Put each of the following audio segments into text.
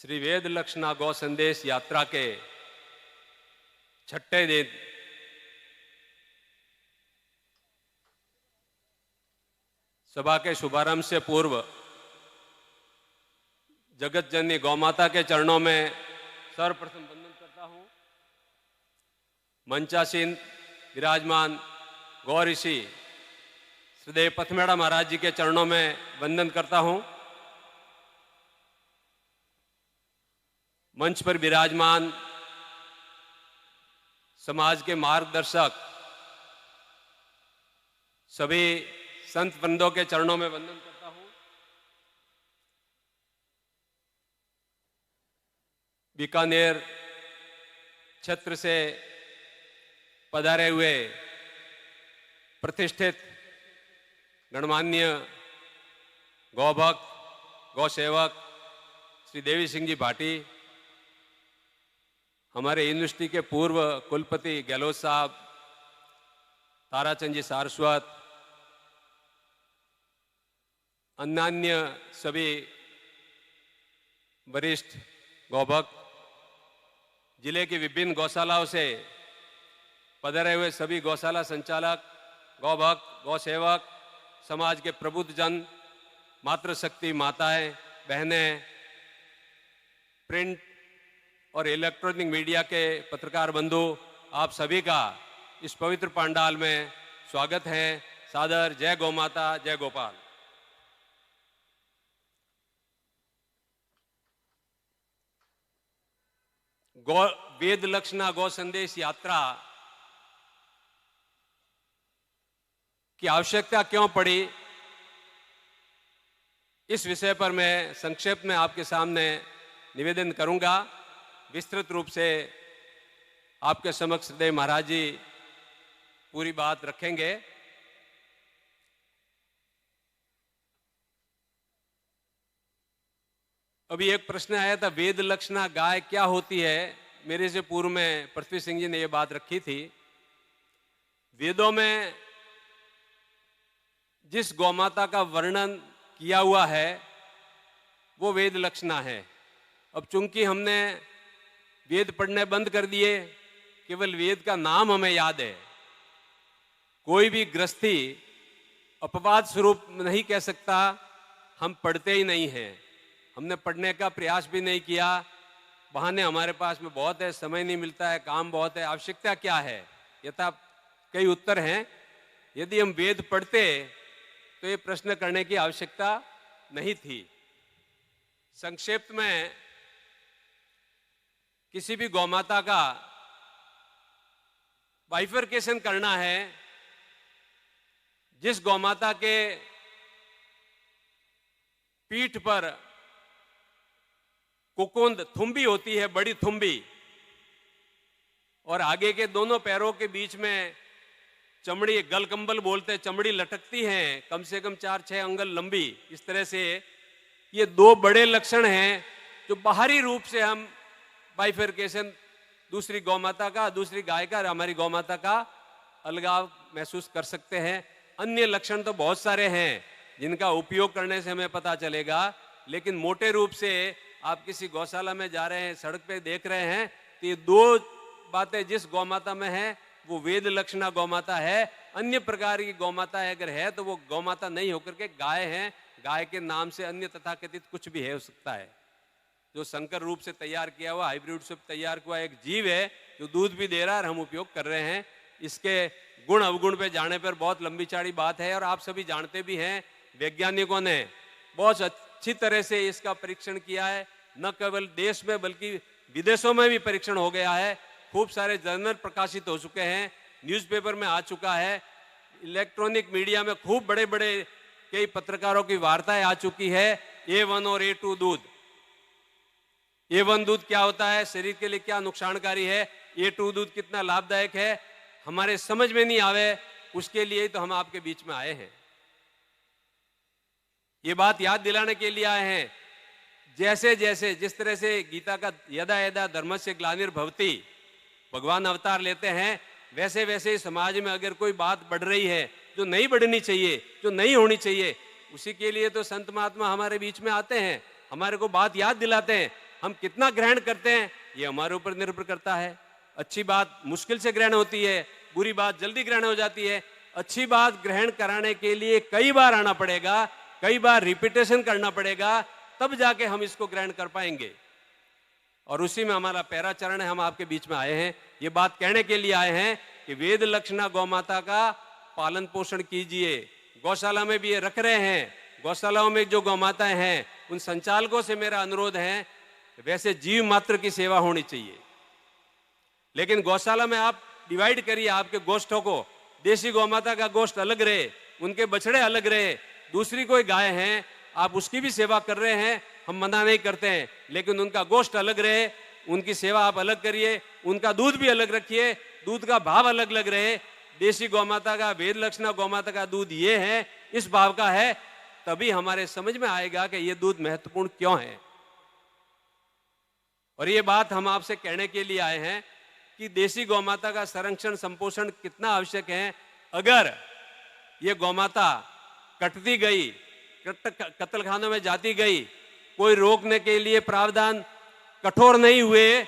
श्री वेद लक्षणा गौ संदेश यात्रा के छठे दिन सभा के शुभारंभ से पूर्व जगत जननी गौ माता के चरणों में सर्वप्रथम वंदन करता हूं। मंचासीन विराजमान गौ ऋषि श्रीदेव पथमेड़ा महाराज जी के चरणों में वंदन करता हूं। मंच पर विराजमान समाज के मार्गदर्शक सभी संत वृंदों के चरणों में वंदन करता हूं। बीकानेर क्षेत्र से पधारे हुए प्रतिष्ठित गणमान्य गौभक्त गौ सेवक श्री देवी सिंह जी भाटी, हमारे यूनिवर्सिटी के पूर्व कुलपति गहलोत साहब, ताराचंद जी सारस्वत, अन्य सभी वरिष्ठ गौभक्त, जिले की विभिन्न गौशालाओं से पधारे हुए सभी गौशाला संचालक, गौभक्त, गौसेवक, समाज के प्रबुद्धजन, मातृशक्ति माताएं, बहनें, प्रिंट और इलेक्ट्रॉनिक मीडिया के पत्रकार बंधु, आप सभी का इस पवित्र पंडाल में स्वागत है। सादर जय गौ माता, जय गोपाल। गौ वेद लक्षणा गौ संदेश यात्रा की आवश्यकता क्यों पड़ी, इस विषय पर मैं संक्षेप में आपके सामने निवेदन करूंगा। विस्तृत रूप से आपके समक्ष श्रीदेव महाराज जी पूरी बात रखेंगे। अभी एक प्रश्न आया था, वेद लक्षणा गाय क्या होती है। मेरे से पूर्व में पृथ्वी सिंह जी ने यह बात रखी थी। वेदों में जिस गौमाता का वर्णन किया हुआ है वो वेद लक्षणा है। अब चूंकि हमने वेद पढ़ने बंद कर दिए, केवल वेद का नाम हमें याद है, कोई भी गृहस्थी अपवाद स्वरूप नहीं कह सकता हम पढ़ते ही नहीं हैं। हमने पढ़ने का प्रयास भी नहीं किया। बहाने हमारे पास में बहुत है, समय नहीं मिलता है, काम बहुत है, आवश्यकता क्या है, यथा कई उत्तर हैं। यदि हम वेद पढ़ते तो ये प्रश्न करने की आवश्यकता नहीं थी। संक्षेप में किसी भी गौमाता का बाइफरकेशन करना है। जिस गौमाता के पीठ पर कुकुंद थुम्बी होती है, बड़ी थुम्बी, और आगे के दोनों पैरों के बीच में चमड़ी, गलकंबल बोलते, चमड़ी लटकती है कम से कम 4-6 अंगुल लंबी, इस तरह से ये दो बड़े लक्षण हैं जो बाहरी रूप से हम बाइफरकेशन दूसरी गौमाता का, दूसरी गाय का, हमारी गौमाता का अलगाव महसूस कर सकते हैं। अन्य लक्षण तो बहुत सारे हैं जिनका उपयोग करने से हमें पता चलेगा, लेकिन मोटे रूप से आप किसी गौशाला में जा रहे हैं, सड़क पे देख रहे हैं, तो ये दो बातें जिस गौमाता में है वो वेद लक्षणा गौमाता है। अन्य प्रकार की गौमाता है अगर है तो वो गौमाता नहीं होकर के गाय है। गाय के नाम से अन्य तथाकथित कुछ भी है हो सकता है, जो संकर रूप से तैयार किया हुआ, हाइब्रिड से तैयार हुआ एक जीव है जो दूध भी दे रहा है और हम उपयोग कर रहे हैं। इसके गुण अवगुण पे जाने पर बहुत लंबी चौड़ी बात है, और आप सभी जानते भी हैं वैज्ञानिकों ने बहुत अच्छी तरह से इसका परीक्षण किया है। न केवल देश में बल्कि विदेशों में भी परीक्षण हो गया है। खूब सारे जर्नल प्रकाशित हो चुके हैं, न्यूज़पेपर में आ चुका है, इलेक्ट्रॉनिक मीडिया में खूब बड़े बड़े कई पत्रकारों की वार्ताएं आ चुकी है। A1 और A2 दूध, A1 दूध क्या होता है, शरीर के लिए क्या नुकसानकारी है, A2 दूध कितना लाभदायक है, हमारे समझ में नहीं आवे, उसके लिए तो हम आपके बीच में आए हैं। ये बात याद दिलाने के लिए आए हैं। जैसे जैसे जिस तरह से गीता का यदा यदा धर्मस्य ग्लानिर्भवति, भगवान अवतार लेते हैं, वैसे वैसे समाज में अगर कोई बात बढ़ रही है जो नहीं बढ़नी चाहिए, जो नहीं होनी चाहिए, उसी के लिए तो संत महात्मा हमारे बीच में आते हैं, हमारे को बात याद दिलाते हैं। हम कितना ग्रहण करते हैं ये हमारे ऊपर निर्भर करता है। अच्छी बात मुश्किल से ग्रहण होती है, बुरी बात जल्दी ग्रहण हो जाती है। अच्छी बात ग्रहण कराने के लिए कई बार आना पड़ेगा, कई बार रिपीटेशन करना पड़ेगा, तब जाके हम इसको ग्रहण कर पाएंगे। और उसी में हमारा पहला चरण है। हम आपके बीच में आए हैं, ये बात कहने के लिए आए हैं कि वेद लक्षणा गौमाता का पालन पोषण कीजिए। गौशाला में भी ये रख रहे हैं, गौशालाओं में जो गौमाताएं हैं उन संचालकों से मेरा अनुरोध है, वैसे जीव मात्र की सेवा होनी चाहिए, लेकिन गौशाला में आप डिवाइड करिए आपके गोष्ठों को। देसी गौमाता का गोष्ठ अलग रहे, उनके बछड़े अलग रहे, दूसरी कोई गाय है आप उसकी भी सेवा कर रहे हैं, हम मना नहीं करते हैं, लेकिन उनका गोष्ठ अलग रहे, उनकी सेवा आप अलग करिए, उनका दूध भी अलग रखिए, दूध का भाव अलग अलग रहे। देसी गौमाता का, वेद लक्षणा गौमाता का दूध ये है, इस भाव का है, तभी हमारे समझ में आएगा कि ये दूध महत्वपूर्ण क्यों है। और ये बात हम आपसे कहने के लिए आए हैं कि देसी गौमाता का संरक्षण संपोषण कितना आवश्यक है। अगर ये गौमाता कटती गई, कत्लखानों में जाती गई, कोई रोकने के लिए प्रावधान कठोर नहीं हुए,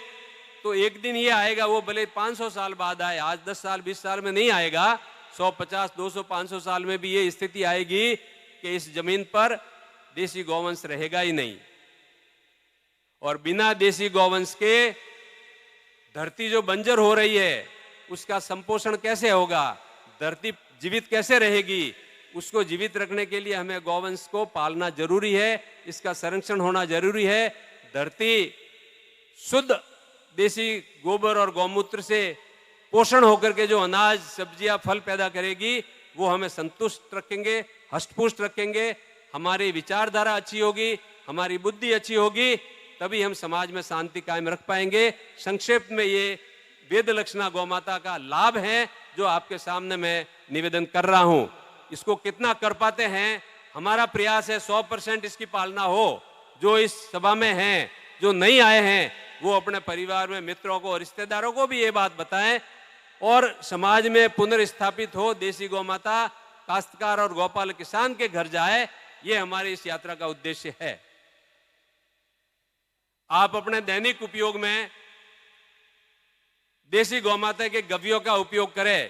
तो एक दिन ये आएगा, वो भले 500 साल बाद आए, आज 10 साल 20 साल में नहीं आएगा, 150 200 500 साल में भी ये स्थिति आएगी कि इस जमीन पर देसी गौवंश रहेगा ही नहीं। और बिना देसी गौवंश के धरती जो बंजर हो रही है उसका संपोषण कैसे होगा, धरती जीवित कैसे रहेगी। उसको जीवित रखने के लिए हमें गौवंश को पालना जरूरी है, इसका संरक्षण होना जरूरी है। धरती शुद्ध देसी गोबर और गौमूत्र से पोषण होकर के जो अनाज सब्जियां फल पैदा करेगी वो हमें संतुष्ट रखेंगे, हष्टपुष्ट रखेंगे, हमारी विचारधारा अच्छी होगी, हमारी बुद्धि अच्छी होगी, तभी हम समाज में शांति कायम रख पाएंगे। संक्षेप में ये वेद लक्षणा गौमाता का लाभ है जो आपके सामने मैं निवेदन कर रहा हूं। इसको कितना कर पाते हैं, हमारा प्रयास है 100% इसकी पालना हो। जो इस सभा में हैं, जो नहीं आए हैं, वो अपने परिवार में मित्रों को और रिश्तेदारों को भी ये बात बताएं और समाज में पुनर्स्थापित हो देसी गौमाता, काश्तकार और गौपाल किसान के घर जाए। ये हमारी इस यात्रा का उद्देश्य है। आप अपने दैनिक उपयोग में देसी गौमाता के गव्यों का उपयोग करें,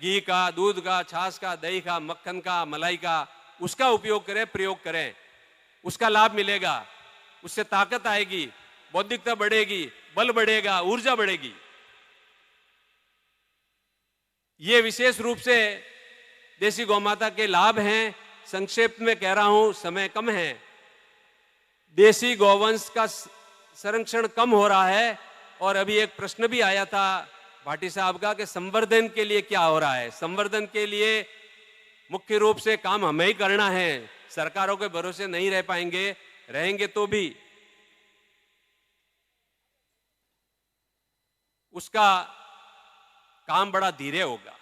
घी का, दूध का, छाछ का, दही का, मक्खन का, मलाई का, उसका उपयोग करें, प्रयोग करें, उसका लाभ मिलेगा, उससे ताकत आएगी, बौद्धिकता बढ़ेगी, बल बढ़ेगा, ऊर्जा बढ़ेगी। ये विशेष रूप से देसी गौमाता के लाभ हैं। संक्षेप में कह रहा हूं, समय कम है। देसी गौवंश का संरक्षण कम हो रहा है और अभी एक प्रश्न भी आया था भाटी साहब का कि संवर्धन के लिए क्या हो रहा है। संवर्धन के लिए मुख्य रूप से काम हमें ही करना है, सरकारों के भरोसे नहीं रह पाएंगे, रहेंगे तो भी उसका काम बड़ा धीरे होगा।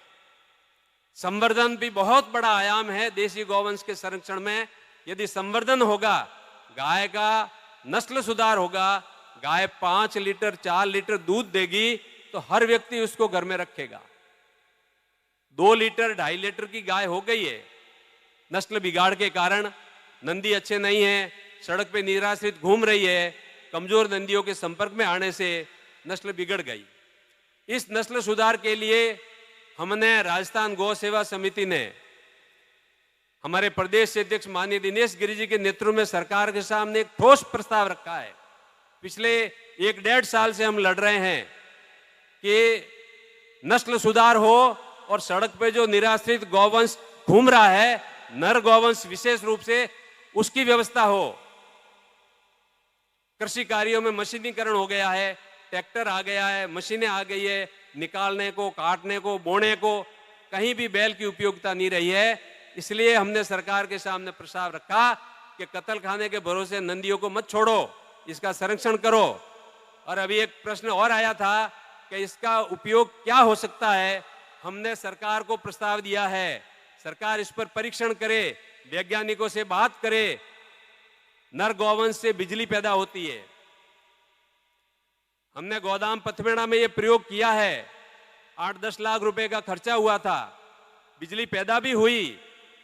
संवर्धन भी बहुत बड़ा आयाम है देसी गौवंश के संरक्षण में। यदि संवर्धन होगा, गाय का नस्ल सुधार होगा, गाय 5 लीटर 4 लीटर दूध देगी तो हर व्यक्ति उसको घर में रखेगा। 2 लीटर 2.5 लीटर की गाय हो गई है, नस्ल बिगाड़ के कारण, नंदी अच्छे नहीं है, सड़क पे निराश्रित घूम रही है, कमजोर नंदियों के संपर्क में आने से नस्ल बिगड़ गई। इस नस्ल सुधार के लिए हमने राजस्थान गौ सेवा समिति ने, हमारे प्रदेश से अध्यक्ष माननीय दिनेश गिरि जी के नेतृत्व में सरकार के सामने एक ठोस प्रस्ताव रखा है। पिछले 1-1.5 साल से हम लड़ रहे हैं कि नस्ल सुधार हो और सड़क पे जो निराश्रित गौवंश घूम रहा है, नर गौवंश विशेष रूप से, उसकी व्यवस्था हो। कृषि कार्यों में मशीनीकरण हो गया है, ट्रैक्टर आ गया है, मशीनें आ गई है, निकालने को, काटने को, बोने को, कहीं भी बैल की उपयोगिता नहीं रही है। इसलिए हमने सरकार के सामने प्रस्ताव रखा कि कत्ल खाने के भरोसे नंदियों को मत छोड़ो, इसका संरक्षण करो। और अभी एक प्रश्न और आया था कि इसका उपयोग क्या हो सकता है। हमने सरकार को प्रस्ताव दिया है, सरकार इस पर परीक्षण करे, वैज्ञानिकों से बात करे। नर गौवंश से बिजली पैदा होती है। हमने गोदाम पथमेड़ा में यह प्रयोग किया है, 8-10 लाख रुपए का खर्चा हुआ था, बिजली पैदा भी हुई।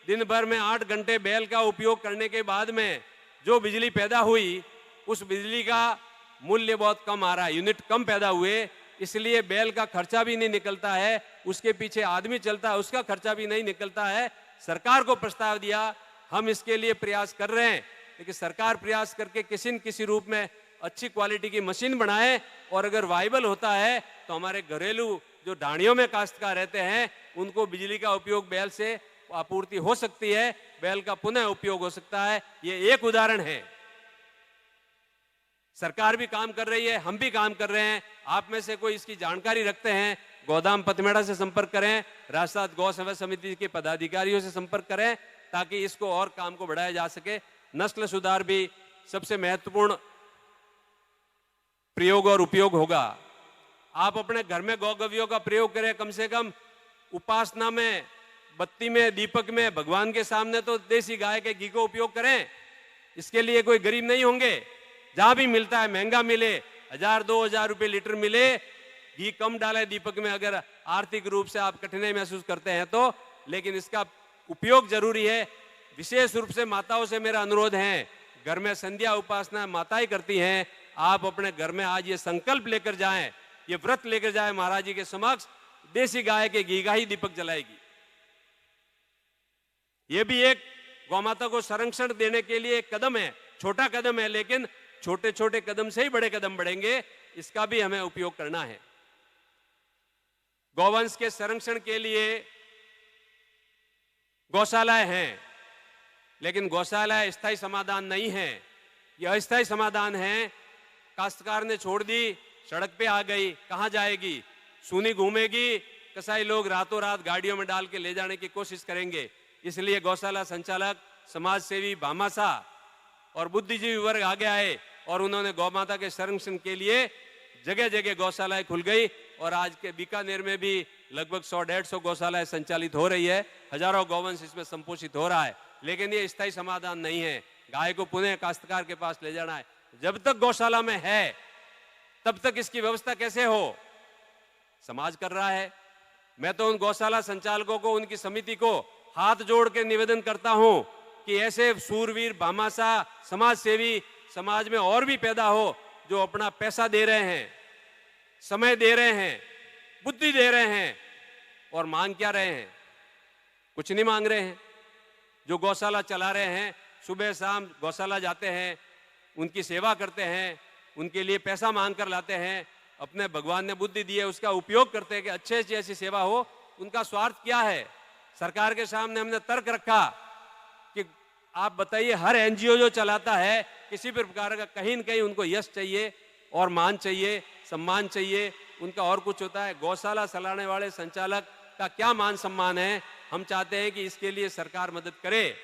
दिन भर में 8 घंटे बैल का उपयोग करने के बाद में जो बिजली पैदा हुई, उस बिजली का मूल्य बहुत कम आ रहा है, यूनिट कम पैदा हुए, इसलिए बैल का खर्चा भी नहीं निकलता है, उसके पीछे आदमी चलता है, उसका खर्चा भी नहीं निकलता है। सरकार को प्रस्ताव दिया, हम इसके लिए प्रयास कर रहे हैं, लेकिन सरकार प्रयास करके किसी न किसी रूप में अच्छी क्वालिटी की मशीन बनाए, और अगर वाइबल होता है तो हमारे घरेलू जो ढाणियों में काश्तकार रहते हैं उनको बिजली का उपयोग बैल से आपूर्ति हो सकती है, बैल का पुनः उपयोग हो सकता है। ये एक उदाहरण है। सरकार भी काम कर रही है, हम भी काम कर रहे हैं। आप में से कोई इसकी जानकारी रखते हैं, गोदाम पथमेड़ा से संपर्क करें, राजस्थान गौ सेवा समिति के पदाधिकारियों से संपर्क करें, ताकि इसको और काम को बढ़ाया जा सके। नस्ल सुधार भी सबसे महत्वपूर्ण प्रयोग और उपयोग होगा। आप अपने घर में गौगवियों का प्रयोग करें, कम से कम उपासना में, बत्ती में, दीपक में, भगवान के सामने तो देसी गाय के घी को उपयोग करें। इसके लिए कोई गरीब नहीं होंगे, जहां भी मिलता है महंगा मिले, 1000-2000 रुपए लीटर मिले, घी कम डाले दीपक में, अगर आर्थिक रूप से आप कठिनाई महसूस करते हैं तो, लेकिन इसका उपयोग जरूरी है। विशेष रूप से माताओं से मेरा अनुरोध है, घर में संध्या उपासना माताएं करती हैं, आप अपने घर में आज ये संकल्प लेकर जाएं, ये व्रत लेकर जाएं महाराज जी के समक्ष, देसी गाय के घी का ही दीपक जलाएगी। ये भी एक गौमाता को संरक्षण देने के लिए एक कदम है, छोटा कदम है, लेकिन छोटे छोटे कदम से ही बड़े कदम बढ़ेंगे, इसका भी हमें उपयोग करना है। गौवंश के संरक्षण के लिए गौशालाएं हैं, लेकिन गौशालाएं स्थायी समाधान नहीं है, यह अस्थायी समाधान है। काश्तकार ने छोड़ दी, सड़क पे आ गई, कहां जाएगी? सूनी घूमेगी, कसाई लोग रातों रात गाड़ियों में डाल के ले जाने की कोशिश करेंगे। इसलिए गौशाला संचालक, समाज सेवी, भामाशाह और बुद्धिजीवी वर्ग आगे आए, और उन्होंने गौमाता के संरक्षण के लिए जगह जगह गौशालाएं खुल गई, और आज के बीकानेर में भी लगभग 100-150 गौशालाएं संचालित हो रही है, हजारों गौवंश इसमें संपोषित हो रहा है। लेकिन ये स्थायी समाधान नहीं है, गाय को पुनः काश्तकार के पास ले जाना है। जब तक गौशाला में है तब तक इसकी व्यवस्था कैसे हो? समाज कर रहा है। मैं तो उन गौशाला संचालकों को, उनकी समिति को हाथ जोड़ के निवेदन करता हूं कि ऐसे सूरवीर, भामाशाह, समाज सेवी समाज में और भी पैदा हो, जो अपना पैसा दे रहे हैं, समय दे रहे हैं, बुद्धि दे रहे हैं, और मांग क्या रहे हैं? कुछ नहीं मांग रहे हैं। जो गौशाला चला रहे हैं, सुबह शाम गौशाला जाते हैं, उनकी सेवा करते हैं, उनके लिए पैसा मांग कर लाते हैं, अपने भगवान ने बुद्धि दी है उसका उपयोग करते हैं कि अच्छे से ऐसी सेवा हो। उनका स्वार्थ क्या है? सरकार के सामने हमने तर्क रखा कि आप बताइए, हर एनजीओ जो चलाता है, किसी भी प्रकार का कहीं न कहीं उनको यश चाहिए और मान चाहिए, सम्मान चाहिए, उनका और कुछ होता है। गौशाला चलाने वाले संचालक का क्या मान सम्मान है? हम चाहते हैं कि इसके लिए सरकार मदद करे।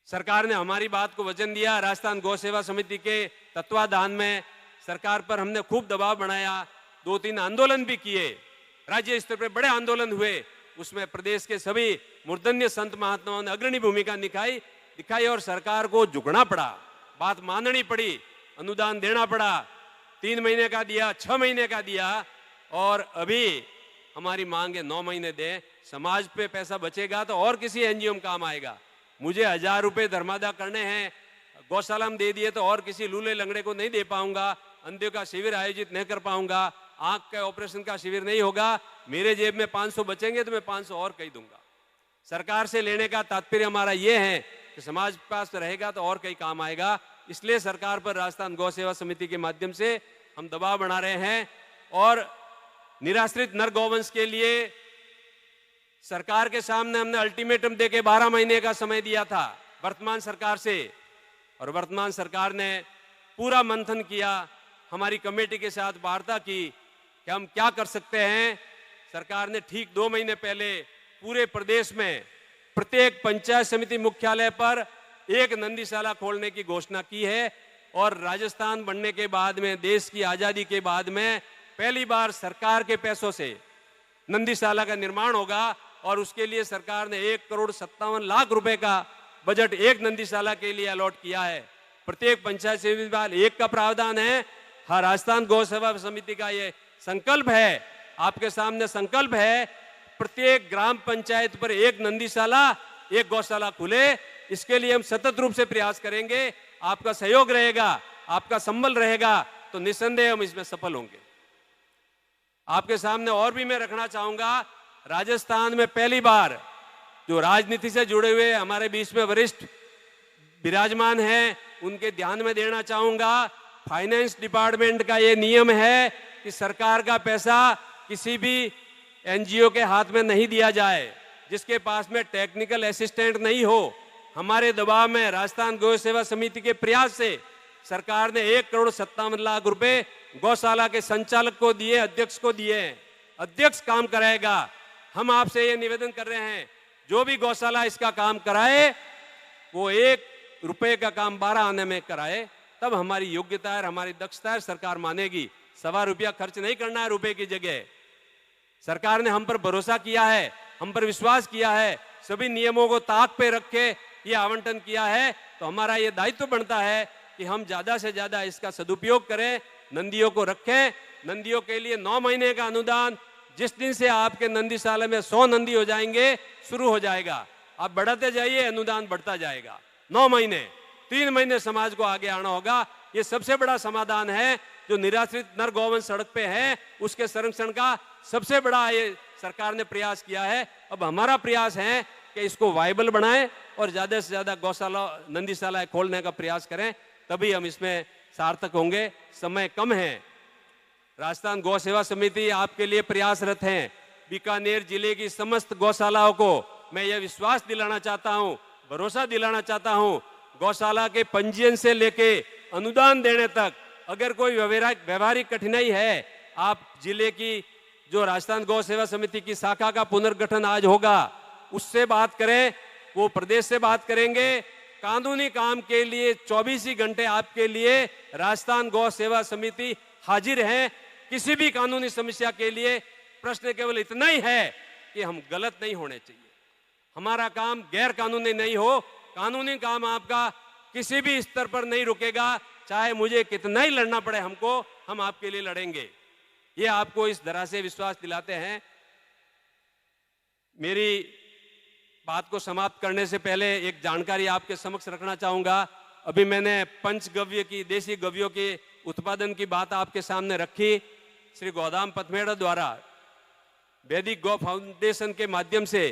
सरकार ने हमारी बात को वचन दिया, राजस्थान गौ सेवा समिति के तत्वाधान में सरकार पर हमने खूब दबाव बनाया, 2-3 आंदोलन भी किए, राज्य स्तर पर बड़े आंदोलन हुए, उसमें प्रदेश के सभी मूर्धन्य संत महात्माओं ने अग्रणी भूमिका दिखाई और सरकार को झुकना पड़ा, बात माननी पड़ी, अनुदान देना पड़ा। 3 महीने का दिया, 6 महीने का दिया, और अभी हमारी मांग है 9 महीने दें। समाज पे पैसा बचेगा तो और किसी एनजीओ में काम आएगा। मुझे 1000 रुपए धर्मादा करने हैं, गौशाला में दे दिए तो और किसी लूले लंगड़े को नहीं दे पाऊंगा, अंधों का शिविर आयोजित नहीं कर पाऊंगा, आंख के ऑपरेशन का शिविर नहीं होगा, मेरे जेब में 500 बचेंगे तो मैं 500 और कहीं दूंगा। सरकार से लेने का तात्पर्य हमारा यह है कि समाज के पास रहेगा तो और कहीं काम आएगा। इसलिए सरकार पर राजस्थान गौ सेवा समिति के माध्यम से हम दबाव बना रहे हैं, और निराश्रित नर गौवंश के लिए सरकार के सामने हमने अल्टीमेटम देके 12 महीने का समय दिया था वर्तमान सरकार से, और वर्तमान सरकार ने पूरा मंथन किया, हमारी कमेटी के साथ वार्ता की कि हम क्या कर सकते हैं। सरकार ने ठीक 2 महीने पहले पूरे प्रदेश में प्रत्येक पंचायत समिति मुख्यालय पर एक नंदीशाला खोलने की घोषणा की है, और राजस्थान बनने के बाद में, देश की आजादी के बाद में पहली बार सरकार के पैसों से नंदीशाला का निर्माण होगा, और उसके लिए सरकार ने 1,57,00,000 रुपए का बजट एक नंदीशाला के लिए अलॉट किया है। प्रत्येक पंचायत समिति में एक का प्रावधान है। हर राजस्थान गौ सेवा समिति का ये संकल्प है, आपके सामने संकल्प है, प्रत्येक ग्राम पंचायत पर एक नंदीशाला, एक गौशाला खुले। इसके लिए हम सतत रूप से प्रयास करेंगे, आपका सहयोग रहेगा, आपका संबल रहेगा तो निसंदेह हम इसमें सफल होंगे। आपके सामने और भी मैं रखना चाहूंगा, राजस्थान में पहली बार जो राजनीति से जुड़े हुए हमारे बीच में वरिष्ठ विराजमान हैं, उनके ध्यान में देना चाहूंगा, फाइनेंस डिपार्टमेंट का ये नियम है कि सरकार का पैसा किसी भी एनजीओ के हाथ में नहीं दिया जाए जिसके पास में टेक्निकल असिस्टेंट नहीं हो। हमारे दबाव में राजस्थान गौ सेवा समिति के प्रयास से सरकार ने 1,57,00,000 रुपए गौशाला के संचालक को दिए, अध्यक्ष को दिए। अध्यक्ष काम कराएगा। हम आपसे ये निवेदन कर रहे हैं, जो भी गौशाला इसका काम कराए वो 1 रुपए का काम 12 आने में कराए, तब हमारी योग्यता है, हमारी दक्षता है, सरकार मानेगी। ₹1.25 खर्च नहीं करना है रुपए की जगह। सरकार ने हम पर भरोसा किया है, हम पर विश्वास किया है, सभी नियमों को ताक पे रख के ये आवंटन किया है, तो हमारा ये दायित्व बनता है कि हम ज्यादा से ज्यादा इसका सदुपयोग करें, नंदियों को रखें। नंदियों के लिए 9 महीने का अनुदान, जिस दिन से आपके नंदीशाला में 100 नंदी हो जाएंगे शुरू हो जाएगा। आप बढ़ाते जाइए, अनुदान बढ़ता जाएगा। 9 महीने, 3 महीने समाज को आगे आना होगा। ये सबसे बड़ा समाधान है। जो निराश्रित नर गौवंश सड़क पे है उसके संरक्षण का सबसे बड़ा ये सरकार ने प्रयास किया है। अब हमारा प्रयास है कि इसको वायबल बनाएं और ज्यादा से ज्यादा गौशाला नंदीशाला खोलने का प्रयास करें, तभी हम इसमें सार्थक होंगे। समय कम है। राजस्थान गौ सेवा समिति आपके लिए प्रयासरत है। बीकानेर जिले की समस्त गौशालाओं को मैं यह विश्वास दिलाना चाहता हूं, भरोसा दिलाना चाहता हूं, गौशाला के पंजीयन से लेके अनुदान देने तक अगर कोई व्यवहारिक कठिनाई है, आप जिले की जो राजस्थान गौ सेवा समिति की शाखा का पुनर्गठन आज होगा उससे बात करें, वो प्रदेश से बात करेंगे। कानूनी काम के लिए 24 ही घंटे आपके लिए राजस्थान गौ सेवा समिति हाजिर है। किसी भी कानूनी समस्या के लिए प्रश्न केवल इतना ही है कि हम गलत नहीं होने चाहिए, हमारा काम गैर कानूनी नहीं हो। कानूनी काम आपका किसी भी स्तर पर नहीं रुकेगा, चाहे मुझे कितना ही लड़ना पड़े हमको, हम आपके लिए लड़ेंगे। ये आपको इस तरह से विश्वास दिलाते हैं। मेरी बात को समाप्त करने से पहले एक जानकारी आपके समक्ष रखना चाहूंगा। अभी मैंने पंचगव्य की, देसी गव्यों के उत्पादन की बात आपके सामने रखी। श्री गोधाम पथमेड़ा द्वारा वैदिक गौ फाउंडेशन के माध्यम से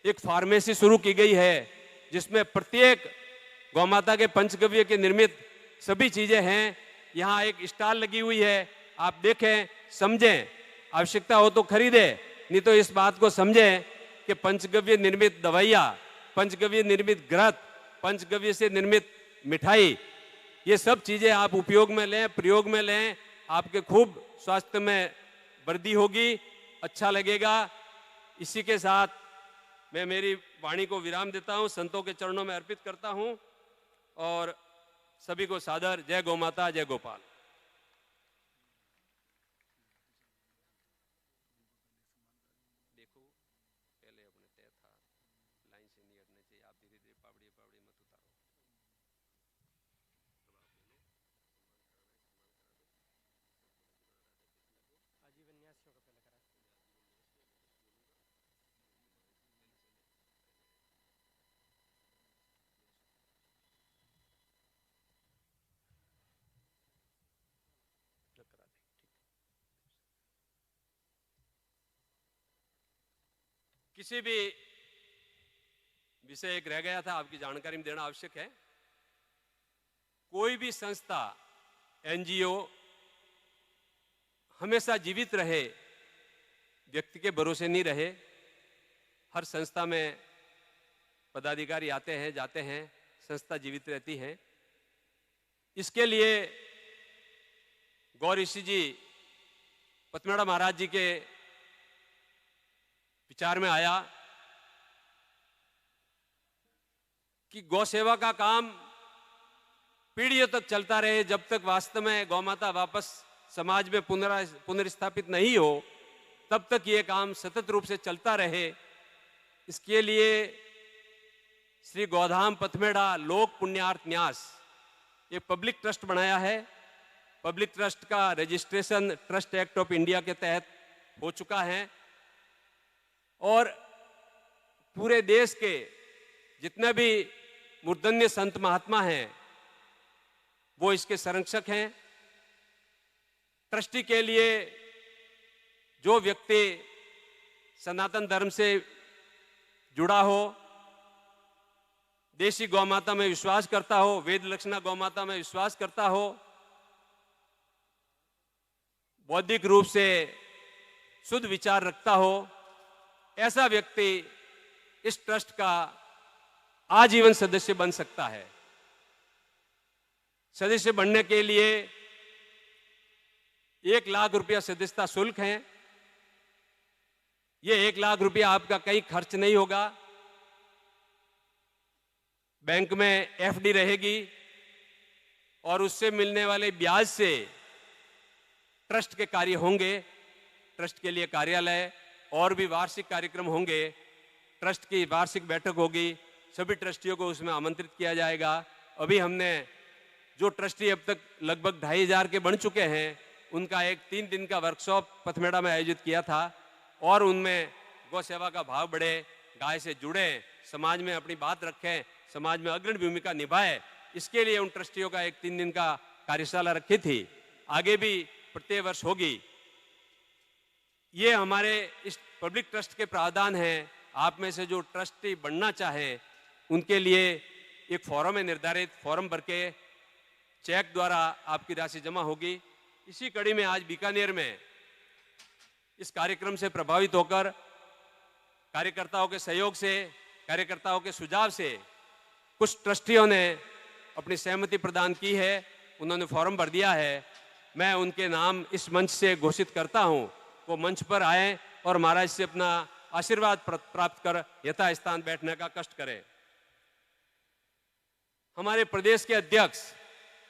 एक फार्मेसी शुरू की गई है, जिसमें प्रत्येक गौमाता के पंचगव्य के निर्मित सभी चीजें हैं। यहाँ एक स्टॉल लगी हुई है, आप देखें, समझें, आवश्यकता हो तो खरीदें, नहीं तो इस बात को समझें कि पंचगव्य निर्मित दवाइयाँ, पंचगव्य निर्मित घृत, पंचगव्य से निर्मित मिठाई, ये सब चीजें आप उपयोग में लें, प्रयोग में लें, आपके खूब स्वास्थ्य में वृद्धि होगी, अच्छा लगेगा। इसी के साथ मैं मेरी वाणी को विराम देता हूं, संतों के चरणों में अर्पित करता हूं और सभी को सादर जय गौ माता, जय गोपाल। देखो पहले अपने तय था, लाइन से नहीं हटने चाहिए, आप धीरे धीरे पावड़ी पावड़ी मत उतारो। आजीवन न्यासियों का पहले करा। किसी भी विषय एक रह गया था, आपकी जानकारी में देना आवश्यक है। कोई भी संस्था, एनजीओ हमेशा जीवित रहे, व्यक्ति के भरोसे नहीं रहे। हर संस्था में पदाधिकारी आते हैं, जाते हैं, संस्था जीवित रहती है। इसके लिए गौर ऋषि जी पथमेड़ा महाराज जी के विचार में आया कि गौ सेवा का काम पीढ़ियों तक चलता रहे। जब तक वास्तव में गौमाता वापस समाज में पुनर्स्थापित नहीं हो, तब तक ये काम सतत रूप से चलता रहे। इसके लिए श्री गोधाम पथमेड़ा लोक पुण्यार्थ न्यास ये पब्लिक ट्रस्ट बनाया है। पब्लिक ट्रस्ट का registration trust act of India के तहत हो चुका है और पूरे देश के जितने भी मूर्धन्य संत महात्मा हैं, वो इसके संरक्षक हैं। ट्रस्टी के लिए जो व्यक्ति सनातन धर्म से जुड़ा हो, देशी गौमाता में विश्वास करता हो, वेद लक्षणा गौमाता में विश्वास करता हो, बौद्धिक रूप से शुद्ध विचार रखता हो, ऐसा व्यक्ति इस ट्रस्ट का आजीवन सदस्य बन सकता है। सदस्य बनने के लिए 1 लाख रुपया सदस्यता शुल्क है। ये 1 लाख रुपया आपका कहीं खर्च नहीं होगा। बैंक में एफडी रहेगी और उससे मिलने वाले ब्याज से ट्रस्ट के कार्य होंगे। ट्रस्ट के लिए कार्यालय और भी वार्षिक कार्यक्रम होंगे। ट्रस्ट की वार्षिक बैठक होगी, सभी ट्रस्टियों को उसमें आमंत्रित किया जाएगा। अभी हमने जो ट्रस्टी अब तक लगभग 2500 के बन चुके हैं, उनका एक 3 दिन का वर्कशॉप पथमेड़ा में आयोजित किया था और उनमें गौ सेवा का भाव बढ़े, गाय से जुड़े, समाज में अपनी बात रखें, समाज में अग्रणी भूमिका निभाए, इसके लिए उन ट्रस्टियों का एक 3 दिन का कार्यशाला रखी थी। आगे भी प्रत्येक वर्ष होगी। ये हमारे इस पब्लिक ट्रस्ट के प्रावधान हैं। आप में से जो ट्रस्टी बनना चाहे उनके लिए एक फॉर्म है निर्धारित, फॉर्म भर के चेक द्वारा आपकी राशि जमा होगी। इसी कड़ी में आज बीकानेर में इस कार्यक्रम से प्रभावित होकर कार्यकर्ताओं के सहयोग से, कार्यकर्ताओं के सुझाव से कुछ ट्रस्टियों ने अपनी सहमति प्रदान की है, उन्होंने फॉर्म भर दिया है। मैं उनके नाम इस मंच से घोषित करता हूं, वो मंच पर आए और महाराज से अपना आशीर्वाद प्राप्त कर यथास्थान बैठने का कष्ट करें। हमारे प्रदेश के अध्यक्ष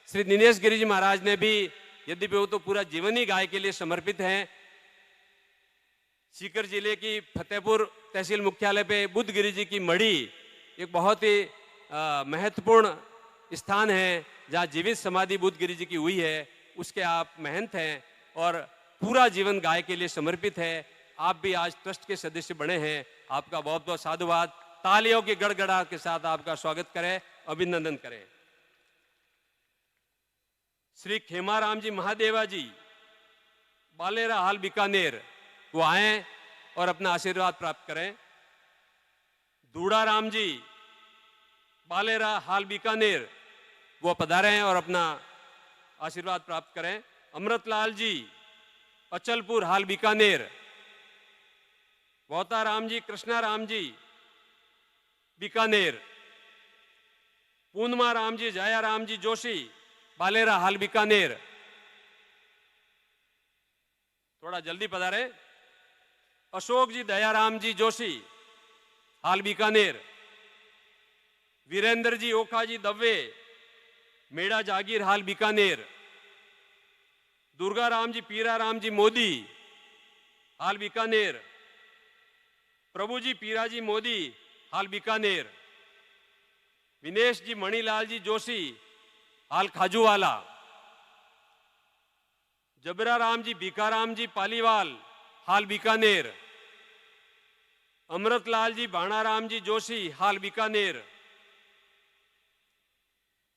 श्री दिनेश गिरि जी महाराज ने भी, यद्यपि वो तो पूरा जीवन ही गाय के लिए समर्पित हैं, सीकर जिले की फतेहपुर तहसील मुख्यालय पे बुद्ध गिरि जी की मढ़ी एक बहुत ही महत्वपूर्ण स्थान है जहाँ जीवित समाधि बुद्ध गिरि जी की हुई है, उसके आप महंत हैं और पूरा जीवन गाय के लिए समर्पित है। आप भी आज ट्रस्ट के सदस्य बने हैं, आपका बहुत बहुत साधुवाद। तालियों की गड़गड़ाहट के साथ आपका स्वागत करें, अभिनंदन करें। श्री खेमाराम जी महादेवा जी, बालेरा हाल बीकानेर, वो आए और अपना आशीर्वाद प्राप्त करें। दूड़ा राम जी, बालेरा हाल बीकानेर, वो पधारे हैं और अपना आशीर्वाद प्राप्त करें। अमृतलाल जी, अचलपुर हाल बीकानेर। वोता राम जी, कृष्णा राम जी, बीकानेर। पूर्णमा राम जी, जया राम जी जोशी, बालेरा हाल बीकानेर। थोड़ा जल्दी पधारे। अशोक जी, दयाराम जी जोशी, हाल बीकानेर। वीरेंद्र जी, ओखा जी दव्वे, मेड़ा जागीर, हाल बीकानेर। दुर्गा राम जी, पीरा राम जी मोदी, हाल बीकानेर। प्रभु जी, पीरा जी मोदी, हाल बीकानेर। विनेश जी, मणिलाल जी जोशी, हाल खाजूवाला। जबरा राम जी, भीखाराम जी पालीवाल, हाल बीकानेर। अमृतलाल जी, भाणाराम जी जोशी, हाल बीकानेर।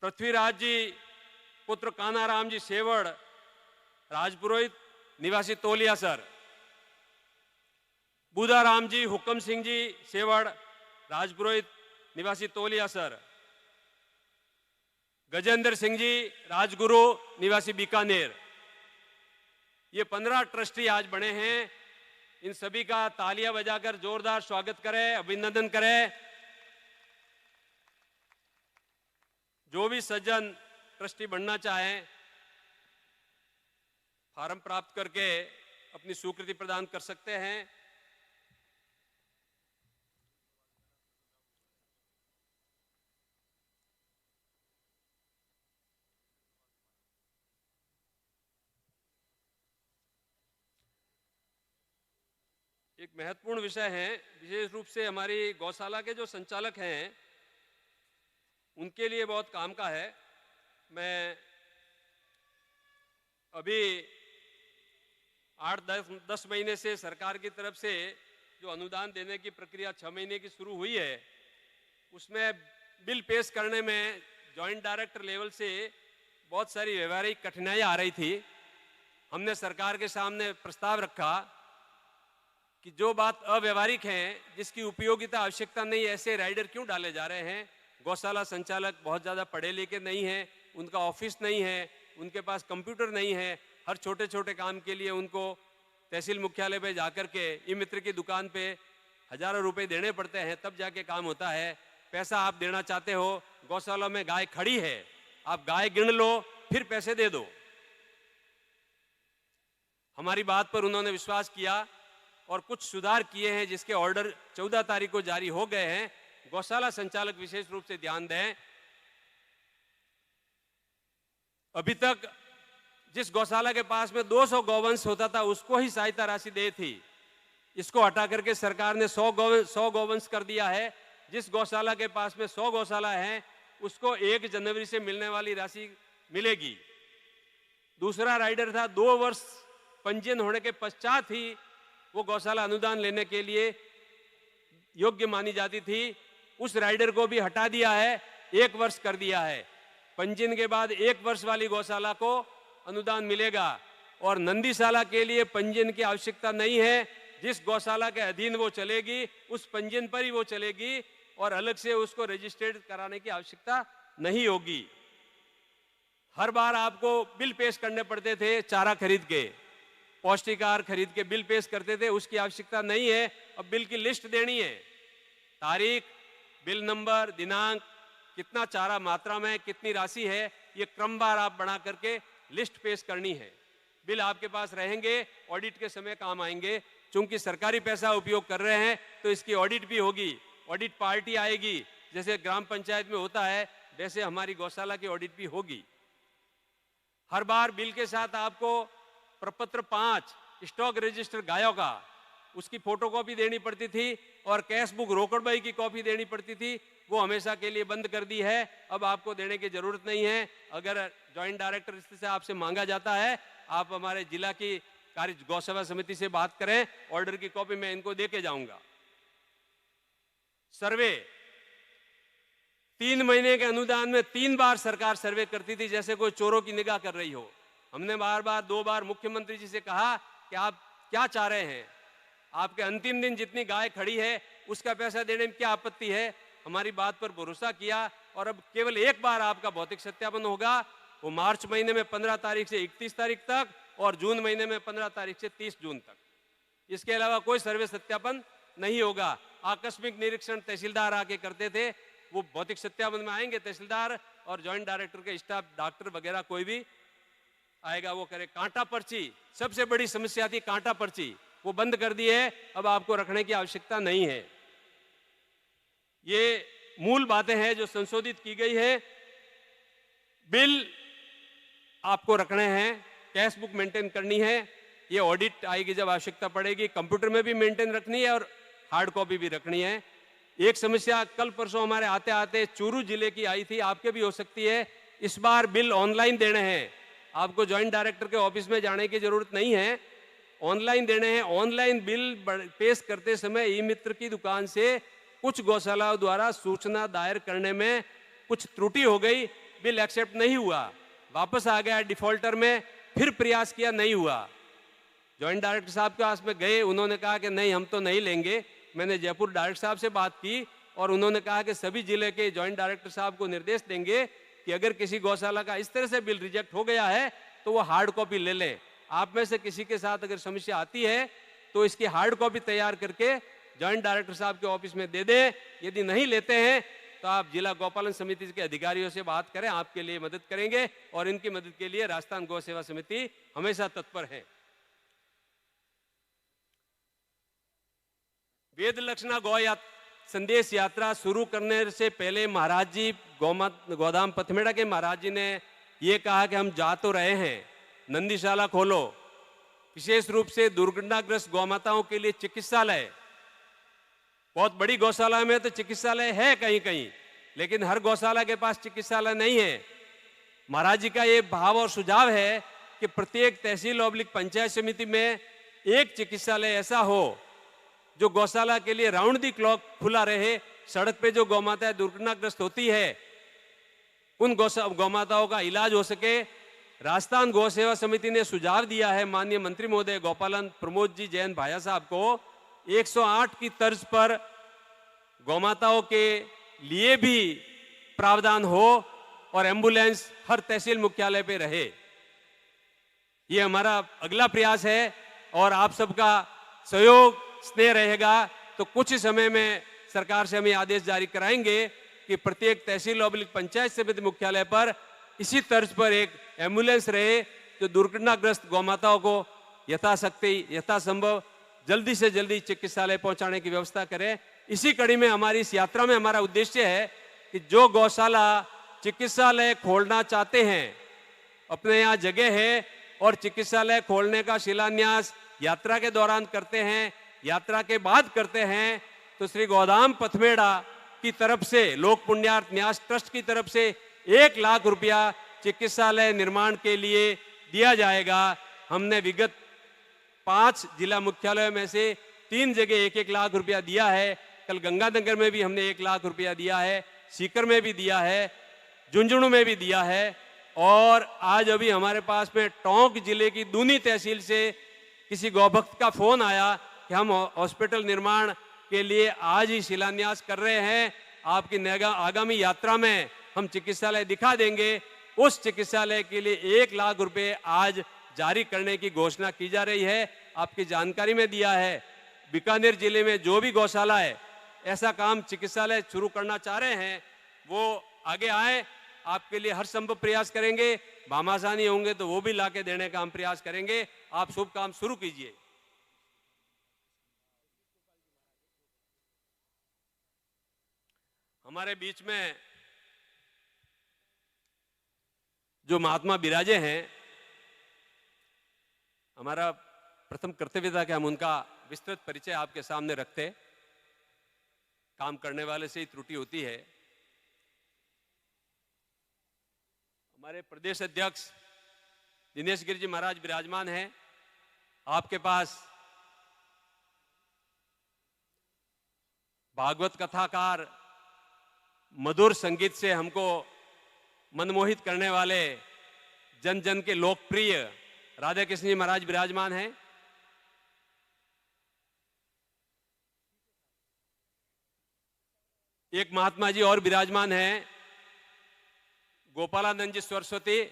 पृथ्वीराज जी पुत्र कानाराम जी सेवड़, राजपुरोहित, निवासी तोलियासर। बुधाराम जी, हुक्म सिंह जी सेवड़, राजपुरोहित, निवासी तोलियासर। गजेंद्र सिंह जी, राजगुरु, निवासी बीकानेर। ये 15 ट्रस्टी आज बने हैं। इन सभी का तालियां बजाकर जोरदार स्वागत करें, अभिनंदन करें। जो भी सज्जन ट्रस्टी बनना चाहें, फार्म प्राप्त करके अपनी स्वीकृति प्रदान कर सकते हैं। एक महत्वपूर्ण विषय है, विशेष रूप से हमारी गौशाला के जो संचालक हैं उनके लिए बहुत काम का है। मैं अभी 8-10 महीने से सरकार की तरफ से जो अनुदान देने की प्रक्रिया 6 महीने की शुरू हुई है, उसमें बिल पेश करने में जॉइंट डायरेक्टर लेवल से बहुत सारी व्यवहारिक कठिनाइयां आ रही थी। हमने सरकार के सामने प्रस्ताव रखा कि जो बात अव्यवहारिक है, जिसकी उपयोगिता आवश्यकता नहीं, ऐसे राइडर क्यों डाले जा रहे हैं। गौशाला संचालक बहुत ज़्यादा पढ़े लिखे नहीं हैं, उनका ऑफिस नहीं है, उनके पास कंप्यूटर नहीं है। हर छोटे छोटे काम के लिए उनको तहसील मुख्यालय पे जाकर के ई मित्र की दुकान पे हजारों रुपए देने पड़ते हैं, तब जाके काम होता है। पैसा आप देना चाहते हो, गौशाला में गाय खड़ी है, आप गाय गिन लो, फिर पैसे दे दो। हमारी बात पर उन्होंने विश्वास किया और कुछ सुधार किए हैं, जिसके ऑर्डर 14 तारीख को जारी हो गए हैं। गौशाला संचालक विशेष रूप से ध्यान दें। अभी तक जिस गौशाला के पास में 200 गौवंश होता था, उसको ही सहायता राशि दी थी। इसको हटा करके सरकार ने 100 गौवंश कर दिया है। जिस गौशाला के पास में 100 गौशाला है, उसको 1 जनवरी से मिलने वाली राशि मिलेगी। दूसरा राइडर था 2 वर्ष पंजीयन होने के पश्चात ही वो गौशाला अनुदान लेने के लिए योग्य मानी जाती थी। उस राइडर को भी हटा दिया है, 1 वर्ष कर दिया है। पंजीयन के बाद 1 वर्ष वाली गौशाला को अनुदान मिलेगा और नंदीशाला के लिए पंजीयन की आवश्यकता नहीं है। जिस गौशाला के अधीन वो चलेगी, उस पंजीयन पर ही वो चलेगी और अलग से उसको रजिस्टर्ड कराने की आवश्यकता नहीं होगी। हर बार आपको बिल पेश करने पड़ते थे, चारा खरीद के, पौष्टिक आहार खरीद के बिल पेश करते थे, उसकी आवश्यकता नहीं है। अब बिल की लिस्ट देनी है, तारीख, बिल नंबर, दिनांक, कितना चारा मात्रा में, कितनी राशि है, ये क्रमवार आप बना करके लिस्ट पेश करनी है। बिल आपके पास रहेंगे, ऑडिट के समय काम आएंगे। चूंकि सरकारी पैसा उपयोग कर रहे हैं तो इसकी ऑडिट भी होगी, ऑडिट पार्टी आएगी। जैसे ग्राम पंचायत में होता है, वैसे हमारी गौशाला की ऑडिट भी होगी। हर बार बिल के साथ आपको प्रपत्र 5 स्टॉक रजिस्टर गायों का, उसकी फोटोकॉपी देनी पड़ती थी और कैश बुक रोकड़ बही की कॉपी देनी पड़ती थी। वो हमेशा के लिए बंद कर दी है, अब आपको देने की जरूरत नहीं है। अगर जॉइंट डायरेक्टर से आपसे मांगा जाता है, आप हमारे जिला की कार्य गौसेवा समिति से बात करें, ऑर्डर की कॉपी मैं इनको देके जाऊंगा। सर्वे, 3 महीने के अनुदान में 3 बार सरकार सर्वे करती थी, जैसे कोई चोरों की निगाह कर रही हो। हमने बार बार 2 बार मुख्यमंत्री जी से कहा कि आप क्या चाह रहे हैं, आपके अंतिम दिन जितनी गाय खड़ी है उसका पैसा देने में क्या आपत्ति है। हमारी बात पर भरोसा किया और अब केवल 1 बार आपका भौतिक सत्यापन होगा, वो मार्च महीने में 15 तारीख से 31 तारीख तक और जून महीने में 15 तारीख से 30 जून तक। इसके अलावा कोई सर्वे सत्यापन नहीं होगा। आकस्मिक निरीक्षण तहसीलदार आके करते थे, वो भौतिक सत्यापन में आएंगे तहसीलदार और ज्वाइंट डायरेक्टर के स्टाफ, डॉक्टर वगैरह कोई भी आएगा वो करे। कांटा पर्ची, सबसे बड़ी समस्या थी कांटा पर्ची, वो बंद कर दी है, अब आपको रखने की आवश्यकता नहीं है। ये मूल बातें हैं जो संशोधित की गई है। बिल आपको रखने हैं, कैश बुक मेंटेन करनी है, ये ऑडिट आएगी जब आवश्यकता पड़ेगी, कंप्यूटर में भी मेंटेन रखनी है और हार्ड कॉपी भी रखनी है। एक समस्या कल परसों हमारे आते आते चूरू जिले की आई थी, आपके भी हो सकती है। इस बार बिल ऑनलाइन देने हैं, आपको ज्वाइंट डायरेक्टर के ऑफिस में जाने की जरूरत नहीं है, ऑनलाइन देने हैं। ऑनलाइन बिल पेश करते समय ई मित्र की दुकान से कुछ गौशालाओं द्वारा सूचना दायर करने में कुछ त्रुटि हो गई, बिल एक्सेप्ट नहीं हुआ, वापस आ गया डिफॉल्टर में, फिर प्रयास किया, नहीं हुआ। ज्वाइंट डायरेक्टर साहब के पास में गए, उन्होंने कहा कि नहीं हम तो नहीं लेंगे। मैंने जयपुर डायरेक्टर साहब से बात की और उन्होंने कहा कि सभी जिले के ज्वाइंट डायरेक्टर साहब को निर्देश देंगे कि अगर किसी गौशाला का इस तरह से बिल रिजेक्ट हो गया है तो वो हार्ड कॉपी ले लें। आप में से किसी के साथ अगर समस्या आती है तो इसकी हार्ड कॉपी तैयार करके ज्वाइंट डायरेक्टर साहब के ऑफिस में दे दें। यदि नहीं लेते हैं तो आप जिला गौपालन समिति के अधिकारियों से बात करें, आपके लिए मदद करेंगे और इनकी मदद के लिए राजस्थान गौ सेवा समिति हमेशा तत्पर है। वेद लक्षणा संदेश यात्रा शुरू करने से पहले महाराज जी गोदाम पथमेड़ा के महाराज जी ने ये कहा कि हम जा तो रहे हैं, नंदीशाला खोलो, विशेष रूप से दुर्घटनाग्रस्त गौमाताओं के लिए चिकित्सालय। बहुत बड़ी गौशाला में तो चिकित्सालय है कहीं कहीं, लेकिन हर गौशाला के पास चिकित्सालय नहीं है। महाराज जी का ये भाव और सुझाव है कि प्रत्येक तहसील ऑब्लिक पंचायत समिति में एक चिकित्सालय ऐसा हो जो गौशाला के लिए राउंड दी क्लॉक खुला रहे। सड़क पे जो गौमाता दुर्घटनाग्रस्त होती है उन गौमाताओं का इलाज हो सके। राजस्थान गौ सेवा समिति ने सुझाव दिया है माननीय मंत्री महोदय गोपालंत प्रमोद जी जैन भाया साहब को 108 की तर्ज पर गौमाताओं के लिए भी प्रावधान हो और एम्बुलेंस हर तहसील मुख्यालय पे रहे। ये हमारा अगला प्रयास है और आप सबका सहयोग स्नेह रहेगा तो कुछ ही समय में सरकार से हम ये आदेश जारी कराएंगे कि प्रत्येक तहसील और पंचायत समिति मुख्यालय पर इसी तर्ज पर एक एम्बुलेंस रहे जो दुर्घटनाग्रस्त गौमाताओं को यथाशक्ति यथासंभव जल्दी से जल्दी चिकित्सालय पहुंचाने की व्यवस्था करें। इसी कड़ी में हमारी इस यात्रा में हमारा उद्देश्य है कि जो गौशाला चिकित्सालय खोलना चाहते हैं, अपने यहाँ जगह है और चिकित्सालय खोलने का शिलान्यास यात्रा के दौरान करते हैं, यात्रा के बाद करते हैं, तो श्री गोधाम पथमेड़ा की तरफ से लोक पुण्यार्थ न्यास ट्रस्ट की तरफ से 1 लाख रुपया चिकित्सालय निर्माण के लिए दिया जाएगा। हमने विगत 5 जिला मुख्यालयों में से 3 जगह 1-1 लाख रुपया दिया है। कल गंगानगर में भी हमने 1 लाख रुपया दिया है, सीकर में भी दिया है, झुंझुनू में भी दिया है और आज अभी हमारे पास में टोंक जिले की दूनी तहसील से किसी गौभक्त का फोन आया कि हम हॉस्पिटल निर्माण के लिए आज ही शिलान्यास कर रहे हैं, आपकी आगामी यात्रा में हम चिकित्सालय दिखा देंगे। उस चिकित्सालय के लिए 1 लाख रुपए आज जारी करने की घोषणा की जा रही है। आपकी जानकारी में दिया है बीकानेर जिले में जो भी गौशाला है ऐसा काम चिकित्सालय शुरू करना चाह रहे हैं वो आगे आए, आपके लिए हर संभव प्रयास करेंगे। भामाशानी होंगे तो वो भी लाके देने का हम प्रयास करेंगे। आप शुभ काम शुरू कीजिए। हमारे बीच में जो महात्मा विराजे हैं, हमारा प्रथम कर्तव्य था कि हम उनका विस्तृत परिचय आपके सामने रखते। काम करने वाले से ही त्रुटि होती है। हमारे प्रदेश अध्यक्ष दिनेश गिरि जी महाराज विराजमान हैं। आपके पास भागवत कथाकार मधुर संगीत से हमको मनमोहित करने वाले जन जन के लोकप्रिय राधा कृष्ण जी महाराज विराजमान हैं। एक महात्मा जी और विराजमान हैं, गोपालानंद जी सरस्वती,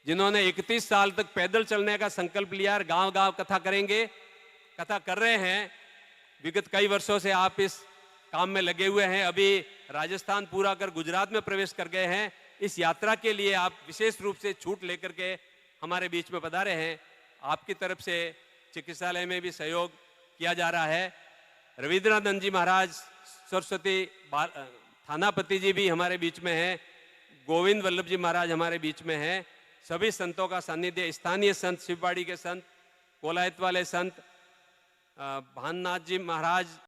जिन्होंने 31 साल तक पैदल चलने का संकल्प लिया और गांव गांव कथा करेंगे, कथा कर रहे हैं। विगत कई वर्षों से आप इस काम में लगे हुए हैं। अभी राजस्थान पूरा कर गुजरात में प्रवेश कर गए हैं। इस यात्रा के लिए आप विशेष रूप से छूट लेकर के हमारे बीच में पधारे हैं। आपकी तरफ से चिकित्सालय में भी सहयोग किया जा रहा है। रविंद्रानंद जी महाराज सरस्वती थानापति जी भी हमारे बीच में हैं। गोविंद वल्लभ जी महाराज हमारे बीच में हैं। सभी संतों का सानिध्य, स्थानीय संत, शिवबाड़ी के संत, कोलायत वाले संत, भाननाथ जी महाराज